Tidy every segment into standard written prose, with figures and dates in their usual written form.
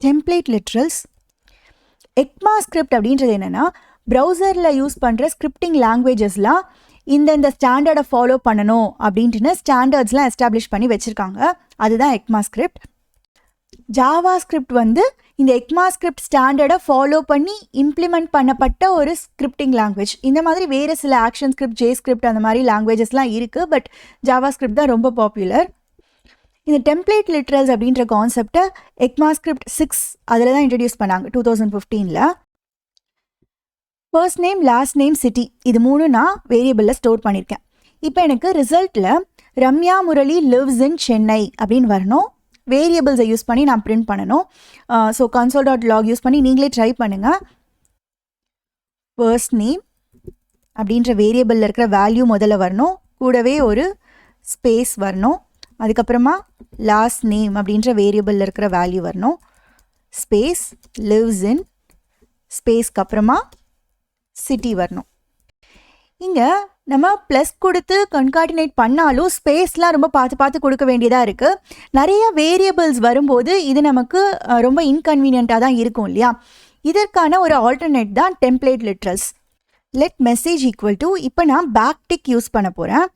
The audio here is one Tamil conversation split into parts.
Template literals. ECMAScript அப்படின்றது என்னென்னா ப்ரௌசரில் யூஸ் பண்ணுற ஸ்கிரிப்டிங் லாங்குவேஜஸ்லாம் இந்த ஸ்டாண்டர்டை ஃபாலோ பண்ணணும் அப்படின்ட்டுன்னு ஸ்டாண்டர்ட்ஸ்லாம் எஸ்டாப்ளிஷ் பண்ணி வச்சுருக்காங்க. அதுதான் ECMAScript. JavaScript வந்து இந்த ECMAScript ஸ்டாண்டர்டை ஃபாலோ பண்ணி இம்ப்ளிமெண்ட் பண்ணப்பட்ட ஒரு ஸ்கிரிப்டிங் லாங்குவேஜ். இந்த மாதிரி வேறு சில ஆக்ஷன் ஸ்கிரிப்ட், JavaScript அந்த மாதிரி லாங்குவேஜஸ்லாம் இருக்குது. பட் JavaScript தான் ரொம்ப பாப்புலர். இந்த டெம்ப்ளேட் லிட்ரல்ஸ் அப்படின்ற கான்செப்டை ECMAScript 6 அதில் தான் இன்ட்ரடியூஸ் பண்ணாங்க 2015. First name, last name, city இது மூணு நான் வேரியபிளில் ஸ்டோர் பண்ணியிருக்கேன். இப்போ எனக்கு ரிசல்ட்டில் ரம்யா முரளி லிவ்ஸ் இன் சென்னை அப்படின்னு வரணும். வேரியபிள்ஸை யூஸ் பண்ணி நான் பிரிண்ட் பண்ணணும். ஸோ console.log யூஸ் பண்ணி நீங்களே ட்ரை பண்ணுங்கள். ஃபர்ஸ்ட் நேம் அப்படின்ற வேரியபிளில் இருக்கிற வேல்யூ முதல்ல வரணும், கூடவே ஒரு ஸ்பேஸ் வரணும். அதுக்கப்புறமா லாஸ்ட் நேம் அப்படின்ற வேரியபிளில் இருக்கிற வேல்யூ வரணும், ஸ்பேஸ் லிவ்ஸ் இன், ஸ்பேஸ்க்கு அப்புறமா சிட்டி வரணும். இங்கே நம்ம ப்ளஸ் கொடுத்து கன்கார்டினேட் பண்ணாலும் ஸ்பேஸ்லாம் ரொம்ப பார்த்து கொடுக்க வேண்டியதாக இருக்குது. நிறைய வேரியபிள்ஸ் வரும்போது இது நமக்கு ரொம்ப இன்கன்வீனியண்ட்டாக தான் இருக்கும் இல்லையா? இதற்கான ஒரு ஆல்டர்னேட் தான் template literals. Let message equal to, இப்போ நான் பேக் டிக் யூஸ் பண்ண போகிறேன்.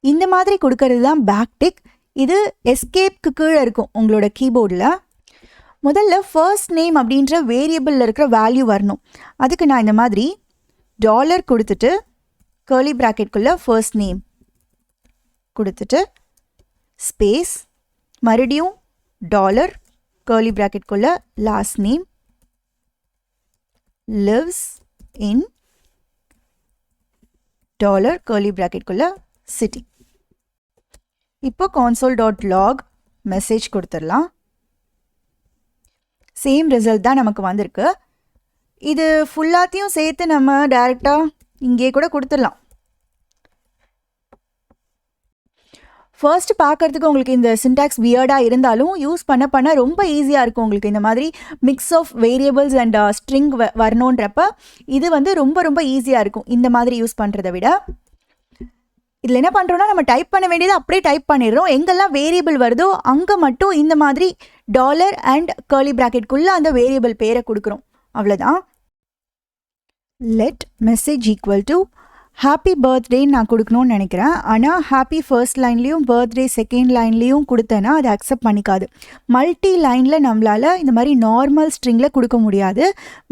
இந்த மாதிரி கொடுக்கறது தான் பேக் டிக். இது எஸ்கேப்க்கு கீழே இருக்கும் உங்களோட கீபோர்டில். முதல்ல ஃபர்ஸ்ட் நேம் அப்படின்ற வேரியபிளில் இருக்கிற வேல்யூ வரணும். அதுக்கு நான் இந்த மாதிரி டாலர் கொடுத்துட்டு கர்லி ப்ராக்கெட்குள்ளே ஃபர்ஸ்ட் நேம் கொடுத்துட்டு ஸ்பேஸ் மறுபடியும் டாலர் கர்லி ப்ராக்கெட்குள்ளே last name lives in dollar curly ப்ராக்கெட்குள்ளே சிட்டி. இப்போ console.log மெசேஜ் கொடுத்துடலாம். சேம் ரிசல்ட் தான் நமக்கு வந்திருக்கு. இது ஃபுல்லாத்தையும் சேர்த்து நம்ம டைரெக்டாக இங்கே கூட கொடுத்துடலாம். ஃபர்ஸ்ட் பார்க்குறதுக்கு உங்களுக்கு இந்த சின்டாக்ஸ் வியர்டாக இருந்தாலும் யூஸ் பண்ண ரொம்ப ஈஸியாக இருக்கும். உங்களுக்கு இந்த மாதிரி mix of variables and string வரணுன்றப்ப இது வந்து ரொம்ப ஈஸியாக இருக்கும் இந்த மாதிரி யூஸ் பண்ணுறதை விட. இதில் என்ன பண்ணுறோன்னா நம்ம டைப் பண்ண வேண்டியது அப்படியே டைப் பண்ணிடுறோம். எங்கெல்லாம் வேரியபிள் வருதோ அங்கே மட்டும் இந்த மாதிரி டாலர் அண்ட் கர்லி ப்ராக்கெட்குள்ளே அந்த வேரியபிள் பேரை கொடுக்குறோம், அவ்வளோதான். Let message equal to happy பர்த்டேன்னு நான் கொடுக்கணும்னு நினைக்கிறேன். ஆனால் ஹாப்பி ஃபர்ஸ்ட் லைன்லேயும் பர்த்டே செகண்ட் லைன்லேயும் கொடுத்தேன்னா அதை அக்செப்ட் பண்ணிக்காது. மல்டி லைனில் நம்மளால் இந்த மாதிரி நார்மல் ஸ்ட்ரிங்கில் கொடுக்க முடியாது.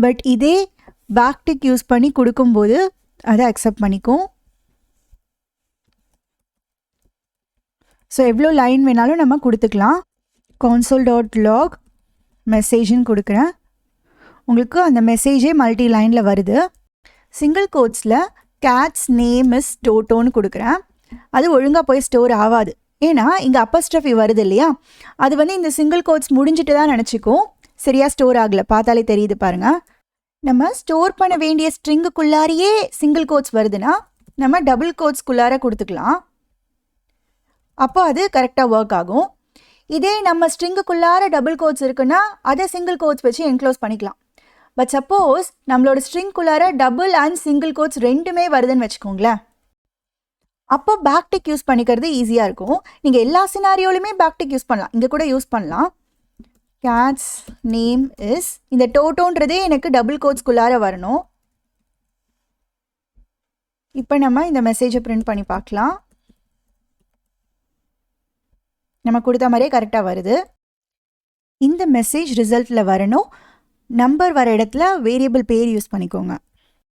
பட் இதே பேக்டிக் யூஸ் பண்ணி கொடுக்கும்போது அதை அக்செப்ட் பண்ணிக்கும். ஸோ எவ்வளோ லைன் வேணாலும் நம்ம கொடுத்துக்கலாம். console.log மெசேஜ்னு கொடுக்குறேன். உங்களுக்கு அந்த மெசேஜே மல்டி லைனில் வருது. சிங்கிள் கோட்ஸில் கேட்ஸ் நேம் இஸ் டோட்டோன்னு கொடுக்குறேன். அது ஒழுங்காக போய் ஸ்டோர் ஆகாது. ஏன்னா இங்கே அப்பஸ்ட்ரஃபி வருது இல்லையா? அது வந்து இந்த சிங்கிள் கோட்ஸ் முடிஞ்சிட்டு தான் நினச்சிக்கும். சரியாக ஸ்டோர் ஆகலை, பார்த்தாலே தெரியுது பாருங்கள். நம்ம ஸ்டோர் பண்ண வேண்டிய ஸ்ட்ரிங்குக்குள்ளாரையே சிங்கிள் கோட்ஸ் வருதுன்னா நம்ம டபுள் கோட்ஸ்குள்ளார கொடுத்துக்கலாம். அப்போ அது கரெக்டாக ஒர்க் ஆகும். இதே நம்ம ஸ்ட்ரிங்குக்குள்ளார டபுள் கோட்ஸ் இருக்குன்னா அதை சிங்கிள் கோட்ஸ் வச்சு என்க்ளோஸ் பண்ணிக்கலாம். பட் சப்போஸ் நம்மளோட ஸ்ட்ரிங்குள்ளார டபுள் அண்ட் சிங்கிள் கோட்ஸ் ரெண்டுமே வருதுன்னு வச்சுக்கோங்களேன், அப்போ பேக்டிக் யூஸ் பண்ணிக்கிறது ஈஸியாக இருக்கும். நீங்கள் எல்லா சினாரியோலையுமே பேக்டிக் யூஸ் பண்ணலாம். இங்கே கூட யூஸ் பண்ணலாம். கேட்ஸ் நேம் இஸ், இந்த டோட்டோன்றதே எனக்கு டபுள் கோட்ஸ்குள்ளார வரணும். இப்போ நம்ம இந்த மெசேஜை பிரிண்ட் பண்ணி பார்க்கலாம். நம்ம கொடுத்த மாதிரியே கரெக்டாக வருது. இந்த மெசேஜ் ரிசல்ட்டில் வரணும். நம்பர் வர இடத்துல வேரியபிள் பேர் யூஸ் பண்ணிக்கோங்க.